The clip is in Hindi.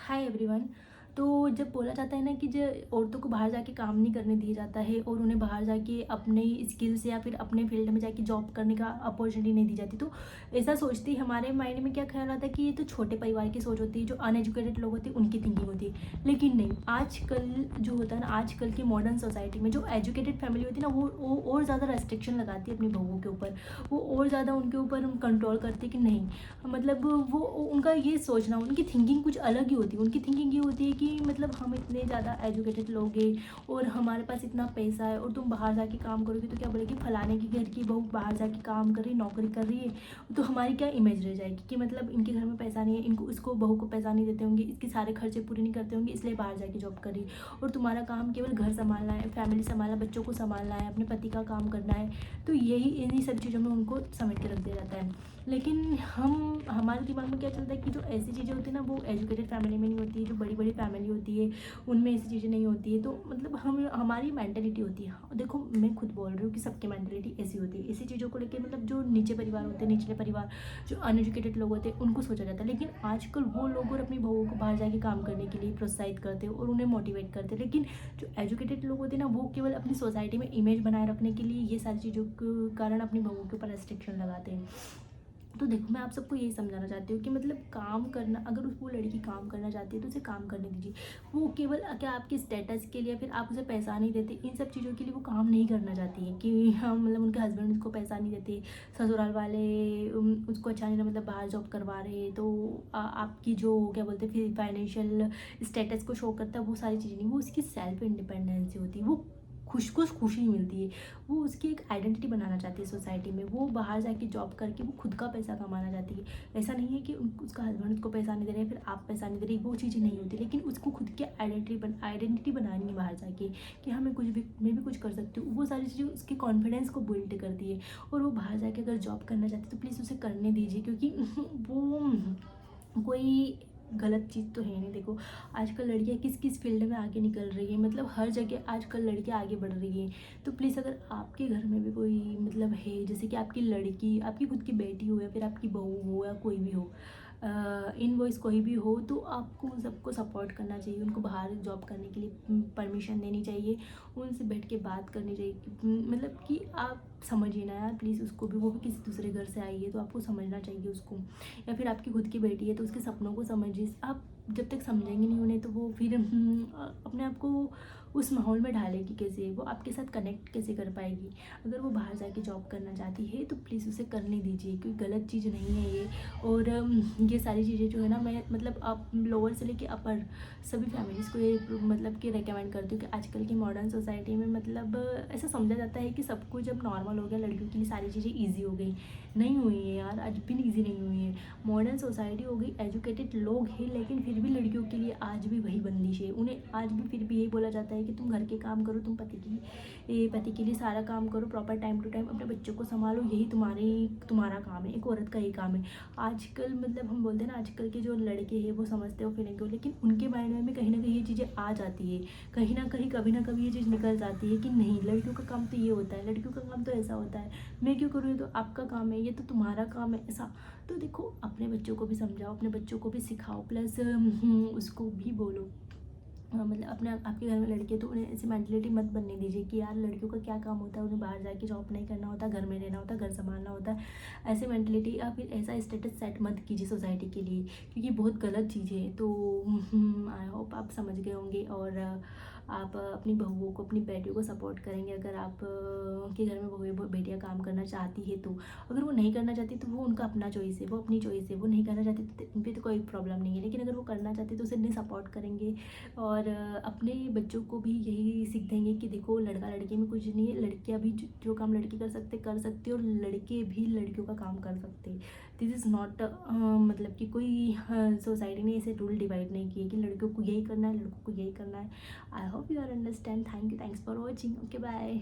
Hi everyone. तो जब बोला जाता है ना कि जो औरतों को बाहर जाके काम नहीं करने दिया जाता है और उन्हें बाहर जाके अपने स्किल्स या फिर अपने फील्ड में जाके जॉब करने का अपॉर्चुनिटी नहीं दी जाती, तो ऐसा सोचती हमारे माइंड में क्या ख्याल आता है कि ये तो छोटे परिवार की सोच होती है, जो अनएजुकेटेड लोग होते हैं उनकी थिंकिंग होती है। लेकिन नहीं, आजकल जो होता है ना, आजकल की मॉडर्न सोसाइटी में जो एजुकेटेड फैमिली होती है ना, वो और ज़्यादा रेस्ट्रिक्शन लगाती है अपनी बहुओं के ऊपर। वो और ज़्यादा उनके ऊपर कंट्रोल करती है कि नहीं, मतलब वो उनका ये सोचना, उनकी थिंकिंग कुछ अलग ही होती है। उनकी थिंकिंग ये होती है कि मतलब हम इतने ज़्यादा एजुकेटेड लोग हैं और हमारे पास इतना पैसा है और तुम बाहर जाके काम करोगे तो क्या बोलेगी, फलाने की घर की बहू बाहर जाके काम कर रही, नौकरी कर रही है, तो हमारी क्या इमेज रह जाएगी कि मतलब इनके घर में पैसा नहीं है, इनको इसको बहू को पैसा नहीं देते होंगे, इसके सारे खर्चे पूरे नहीं करते होंगे, इसलिए बाहर जाके जॉब कर रही है और तुम्हारा काम केवल घर संभालना है, फैमिली संभालना, बच्चों को संभालना है, अपने पति का काम करना है। तो यही इन्हीं सब चीज़ों में उनको समेट के रख दिया जाता है। लेकिन हमारे दिमाग में क्या चलता है कि जो ऐसी चीज़ें होती है ना, वो एजुकेटेड फैमिली में नहीं होती है, जो बड़ी बड़ी फैमिली होती है उनमें ऐसी चीज़ें नहीं होती है। तो मतलब हम हमारी मेंटेलिटी होती है, देखो मैं खुद बोल रही हूँ कि सबकी मेंटेलिटी ऐसी होती है, ऐसी चीज़ों को लेकर मतलब जो नीचे परिवार होते हैं, निचले परिवार, जो अनएजुकेटेड लोग होते हैं उनको सोचा जाता है। लेकिन आजकल वो लोग और अपनी बहुओं को बाहर जाके काम करने के लिए प्रोत्साहित करते हैं और उन्हें मोटिवेट करते हैं। लेकिन जो एजुकेटेड लोग होते हैं ना, वो केवल अपनी सोसाइटी में इमेज बनाए रखने के लिए ये सारी चीज़ों के कारण अपनी बहुओं के ऊपर रेस्ट्रिक्शन लगाते हैं। तो देखो, मैं आप सबको यही समझाना चाहती हूँ कि मतलब काम करना, अगर वो लड़की काम करना चाहती है तो उसे काम करने दीजिए। वो केवल क्या आपके स्टेटस के लिए, फिर आप उसे पैसा नहीं देते, इन सब चीज़ों के लिए वो काम नहीं करना चाहती है कि हम मतलब उनके हस्बैंड उसको पैसा नहीं देते, ससुराल वाले उसको अच्छा नहीं, मतलब बाहर जॉब करवा रहे, तो आपकी जो क्या बोलते हैं फिर फाइनेंशियल स्टेटस को शो करता है, वो सारी चीज़ें नहीं। वो उसकी सेल्फ इंडिपेंडेंसी होती है, वो खुशी मिलती है। वो उसकी एक आइडेंटिटी बनाना चाहती है सोसाइटी में। वो बाहर जाके जॉब करके वो खुद का पैसा कमाना चाहती है। ऐसा नहीं है कि उसका हस्बैंड उसको पैसा नहीं दे रहे, फिर आप पैसा नहीं दे रही, वो चीज़ें नहीं होती। लेकिन उसको खुद की आइडेंटिटी बनानी है बाहर जाके कि हाँ, मैं भी कुछ कर सकती हूँ। वो सारी चीज़ें उसके कॉन्फिडेंस को बिल्ड करती है। और वो बाहर जाके अगर जॉब करना चाहती है तो प्लीज़ उसे करने दीजिए, क्योंकि वो कोई गलत चीज़ तो है नहीं। देखो, आजकल लड़कियां किस किस फील्ड में आगे निकल रही है, मतलब हर जगह आजकल लड़कियां आगे बढ़ रही हैं। तो प्लीज़, अगर आपके घर में भी कोई मतलब है, जैसे कि आपकी लड़की, आपकी खुद की बेटी हो या फिर आपकी बहू हो या कोई भी हो, इनवॉइस कोई भी हो, तो आपको उन सबको सपोर्ट करना चाहिए। उनको बाहर जॉब करने के लिए परमिशन देनी चाहिए, उनसे बैठ के बात करनी चाहिए मतलब कि आप समझिए ना यार प्लीज़ उसको भी, वो भी किसी दूसरे घर से आई है तो आपको समझना चाहिए उसको। या फिर आपकी खुद की बेटी है तो उसके सपनों को समझिए। आप जब तक समझेंगे नहीं उन्हें, तो वो फिर अपने आप को उस माहौल में ढालेगी कैसे, वो आपके साथ कनेक्ट कैसे कर पाएगी। अगर वो बाहर जाके जॉब करना चाहती है तो प्लीज़ उसे करने दीजिए, कोई गलत चीज़ नहीं है ये। और ये सारी चीज़ें जो है ना, मैं मतलब आप लोअर से लेके अपर सभी फैमिलीज़ को ये मतलब कि रेकमेंड करती हूँ कि आजकल की मॉडर्न सोसाइटी में मतलब ऐसा समझा जाता है कि सब कुछ जब नॉर्मल हो गया, लड़कियों के लिए सारी चीज़ें ईजी हो गई। नहीं हुई है यार, आज भी ईजी नहीं हुई है। मॉडर्न सोसाइटी हो गई, एजुकेटेड लोग हैं, लेकिन फिर भी लड़कियों के लिए आज भी वही बंदिश है। उन्हें आज भी फिर भी यही बोला जाता है कि तुम घर के काम करो, तुम पति के लिए सारा काम करो, प्रॉपर टाइम टू टाइम अपने बच्चों को संभालो, यही तुम्हारा काम है, एक औरत का ही काम है। आजकल मतलब हम बोलते हैं ना, आजकल के जो लड़के हैं वो समझते हो फीलिंग को, लेकिन उनके माइंड में भी कहीं ना कहीं ये चीज़ें आ जाती है, कहीं ना कहीं कभी ना कभी ये चीज़ निकल जाती है कि नहीं, लड़कियों का काम तो ये होता है, लड़कियों का काम तो ऐसा होता है, मैं क्यों करूँ, ये तो आपका काम है, ये तो तुम्हारा काम है, ऐसा। तो देखो, अपने बच्चों को भी समझाओ, अपने बच्चों को भी सिखाओ, प्लस उसको भी बोलो। मतलब अपने आपके घर में लड़की है तो उन्हें ऐसी मेंटलिटी मत बनने दीजिए कि यार लड़कियों का क्या काम होता है, उन्हें बाहर जाके जॉब नहीं करना होता, घर में रहना होता, घर संभालना होता है। ऐसे मेंटलिटी या फिर ऐसा स्टेटस सेट मत कीजिए सोसाइटी के लिए, क्योंकि बहुत गलत चीज़ है। तो आई होप आप समझ गए होंगे और आप अपनी बहुओं को, अपनी बेटियों को सपोर्ट करेंगे। अगर आप के घर में बेटियाँ काम करना चाहती है तो, अगर वो नहीं करना चाहती तो वो उनका अपना चॉइस है, वो अपनी चॉइस है। वो नहीं करना चाहती तो उन पर तो कोई प्रॉब्लम नहीं है, लेकिन अगर वो करना चाहती तो उसे नहीं सपोर्ट करेंगे। और अपने बच्चों को भी यही सीख देंगे कि देखो, लड़का लड़की में कुछ नहीं है, लड़कियां भी जो काम लड़के कर सकते और लड़के भी लड़कियों का काम कर सकते। दिस इज़ नॉट मतलब कि कोई सोसाइटी ने ऐसे रूल डिवाइड नहीं किए कि लड़कियों को यही करना है, लड़कों को यही करना है। I hope you are understand. Thanks for watching. Okay, bye.